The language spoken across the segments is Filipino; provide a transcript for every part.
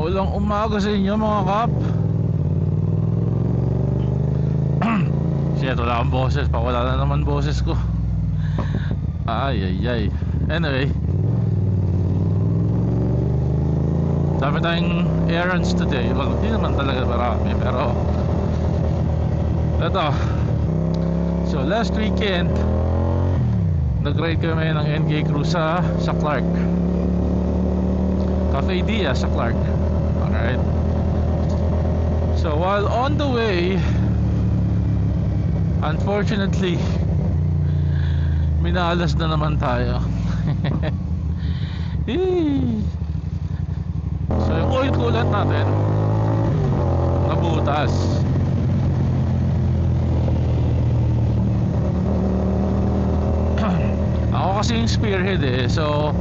Maulang umaga sa inyo mga kap. Shit, wala akong boses. Pakawala na naman boses ko. Ay ay ay. Anyway, dami tayong errands today. Well, hindi naman talaga marami, pero eto. So last weekend nag-ride kami ng NK Cruise sa Clark, Cafe Dia sa Clark. Alright. So while on the way, unfortunately, minalas na naman tayo. So yung oil coolant natin nabutas. Ako kasi yung spearhead eh. So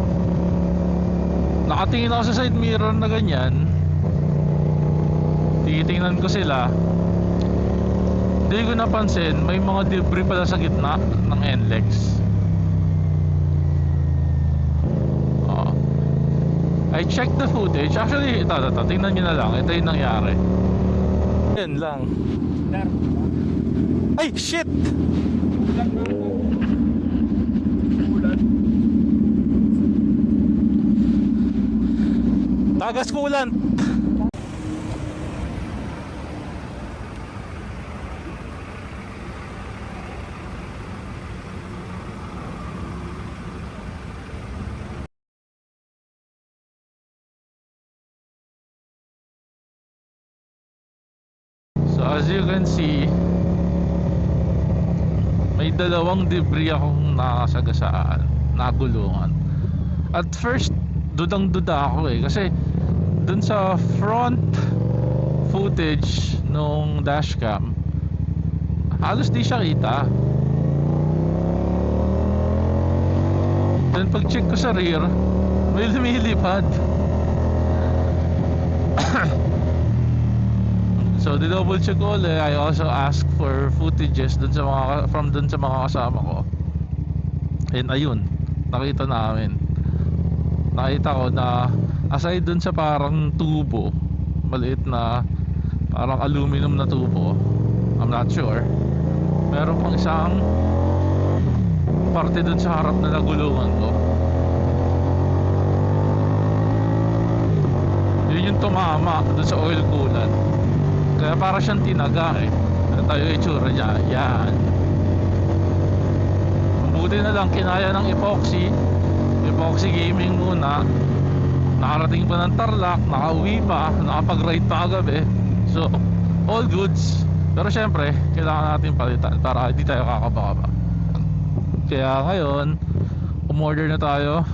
nakatingin ako sa side mirror na ganyan, titingnan ko sila. Hindi ko napansin may mga debris pala sa gitna ng NLEX. I checked the footage. Actually, ito, tingnan nyo na lang. Ito yung nangyari. Yan lang. Ay, shit! Tagas coolant. So as you can see, may dalawang debris akong nakasagasaan, nagulungan. At first, dudang-duda ako eh, kasi dun sa front footage nung dashcam, halos di siya kita. Then pag check ko sa rear, may lumilipad. So di-double check ko ulit. I also asked for footages dun sa mga kasama ko. And ayun, nakita namin. Nakita ko na aside dun sa parang tubo, maliit na parang aluminum na tubo, I'm not sure, meron pang isang parte dun sa harap na nagulungan ko. Yun yung tumama dun sa oil coolant. Kaya para siyang tinaga eh. Ano tayo itsura niya? Yan. Buti na lang kinaya ng epoxy gaming muna. Nakarating pa ng Tarlac, nakauwi pa, nakapag-ride pa kagabi. So all goods. Pero syempre kailangan natin palitan para hindi tayo kakabaka. Kaya ngayon umorder na tayo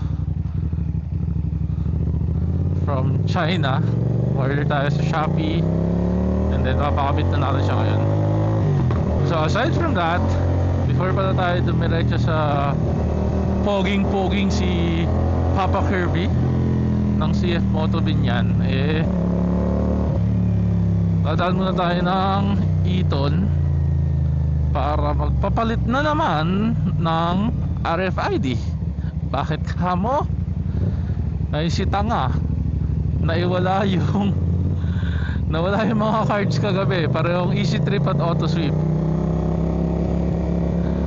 from China. Order tayo sa Shopee, and then papakabit na natin siya ngayon. So aside from that, before pala tayo dumiretso sa poging si Papa Kirby ng CF Moto Binyan, eh dadaan muna tayo ng Eton para magpapalit na naman ng RFID. Bakit kamo? Naisita nga, nawala yung mga cards kagabi. Parehong Easy Trip at Auto Sweep.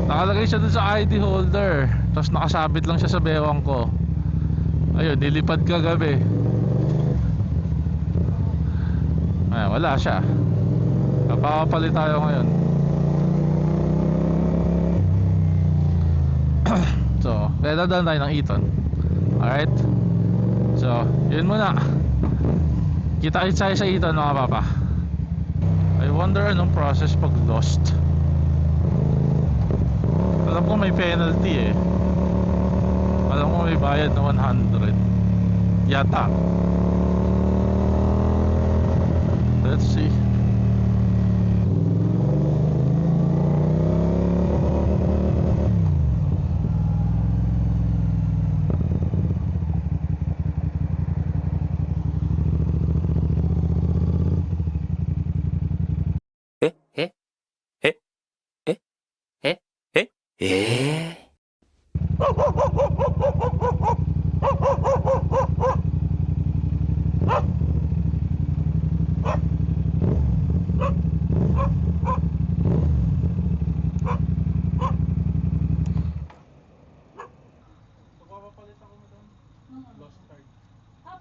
Nakalagay siya dun sa ID holder, tapos nakasabit lang siya sa bewang ko. Ayun, nilipad kagabi. Ay, wala siya. Papapalit tayo ngayon. So, kaya dadaan tayo ng Eton. Alright. So, yun muna. Kita-kits tayo sa Eton mga papa. I wonder anong process pag lost. Alam ko may penalty eh. Alam ko may bayad na 100 yata. Let's see.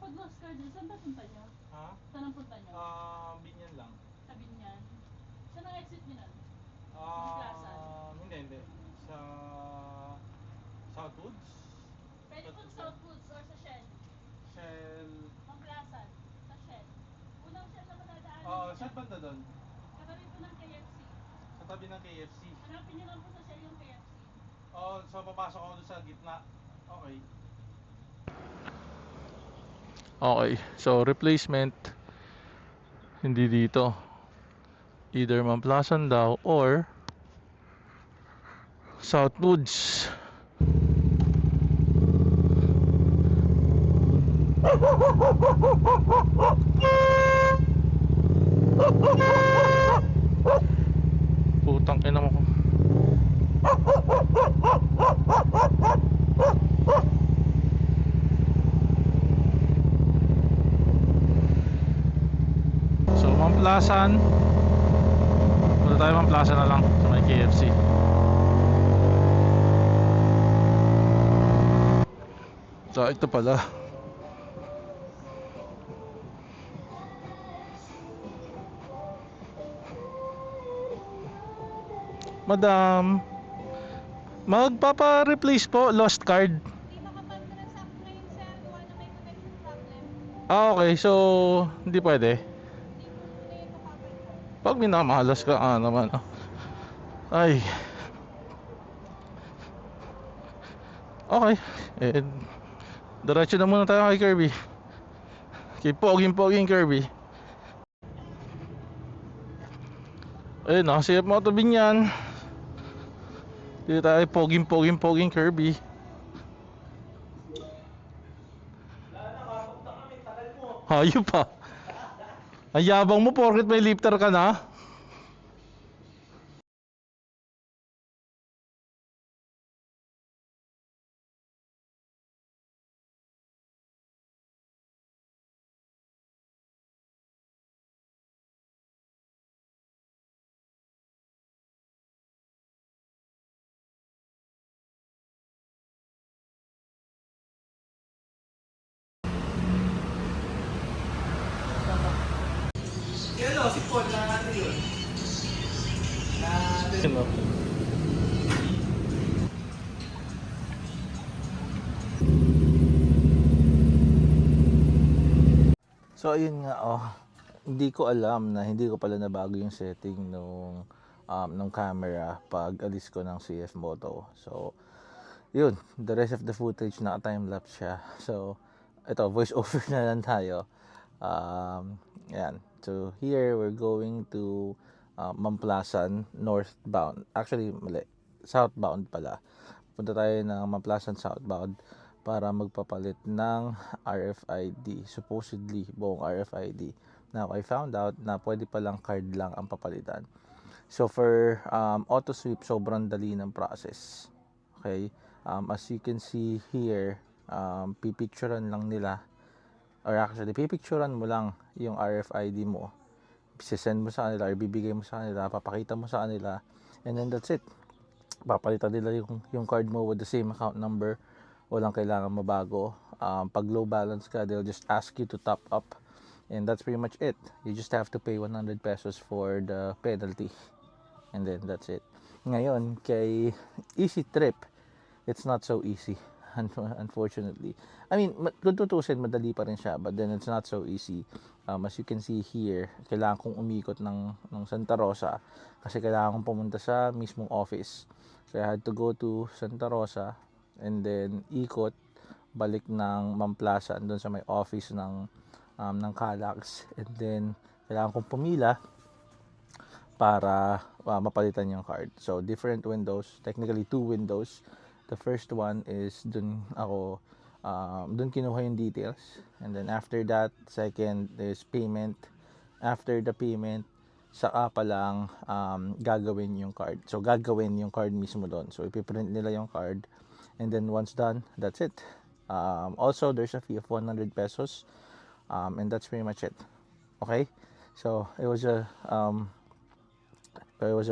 pag lost card, saan ba punta nyo? Ha? Saan ang punta nyo? Binyan lang. Sa Binyan. Saan ang exit nyo nun? Plaza? Hindi. Sa Southwoods? Pwede po sa Southwoods or sa Shell. Shell. Ang Plaza. Sa Shell. Unang Shell na madadaanan. Saan banda doon? Katabi po ng KFC. Sa tabi ng KFC. Hanapin nyo lang po sa Shell yung KFC. So papasok ako doon sa gitna. Okay. Okay, so replacement hindi dito. Either Mamplasan daw or Southwoods. Putang ina mo ko. So Mamplasan. Punta tayo Mamplasan na lang sa may KFC. So ito pala. Madam, magpapa-replace po lost card. Hindi makapag-transact ngayon sir. Gawa na may connection problem. Okay, so hindi pwede. Hindi po ngayon makapag-transact. Pag minamalas ka naman. Ay. Okay. Diretso na muna tayo kay Kirby. Kay Poging Kirby. Ayun na, CF Moto Binyan. Dito tayo Poging Kirby. Hayop pa. Ang yabang mo porket may lifter ka na. Yan o, si Paul na ano yun? Ano? So ayun nga hindi ko alam na hindi ko pala nabago yung setting nung camera pag alis ko ng CF Moto. So yun, the rest of the footage naka time lapse siya. So ito, voice over na lang tayo. Yan. So here we're going to Mamplasan northbound. Actually mali, southbound pala. Punta tayo ng Mamplasan southbound para magpapalit ng RFID, supposedly buong RFID. Now I found out na pwede palang card lang ang papalitan. So for auto sweep, sobrang dali ng process. Okay, as you can see here, pipicturean lang nila, or actually pipicturean mo lang yung RFID mo, sisend mo sa kanila or bibigay mo sa kanila, papakita mo sa kanila, and then that's it. Papalitan nila yung card mo with the same account number. Walang kailangan mabago. Pag low balance ka, they'll just ask you to top up, and that's pretty much it. You just have to pay 100 pesos for the penalty, and then that's it. Ngayon kay Easy Trip, it's not so easy, unfortunately. I mean, kung tutusin, madali pa rin siya, but then it's not so easy. As you can see here, kailangan kong umikot ng Santa Rosa kasi kailangan kong pumunta sa mismong office. So I had to go to Santa Rosa and then ikot balik ng Mamplasan doon sa may office ng Calax, and then kailangan kong pumila para mapalitan yung card. So different windows, technically 2 windows. The first one is dun kinuha yung details, and then after that, second is payment. After the payment, saka pa lang gagawin yung card. So gagawin yung card mismo doon. So ipiprint nila yung card, and then once done, that's it. Also there's a fee of 100 pesos, and that's pretty much it. Okay, so it was a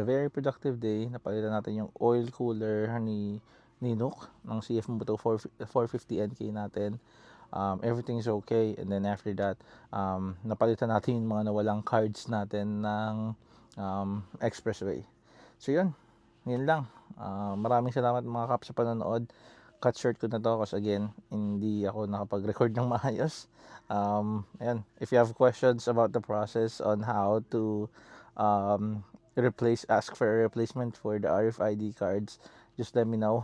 very productive day. Napalitan natin yung oil cooler ni Nook ng CF Moto 450 NK natin. everything's okay. And then after that, napalitan natin yung mga nawalang cards natin ng expressway. So yun lang. Maraming salamat mga kap sa panonood. Cut short ko na to kasi again, hindi ako nakapag-record ng maayos. Ayan, if you have questions about the process on how to ask for a replacement for the RFID cards, just let me know.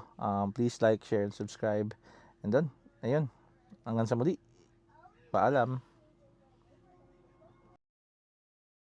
Please like, share, and subscribe. And then, ayun, hanggang sa muli. Paalam.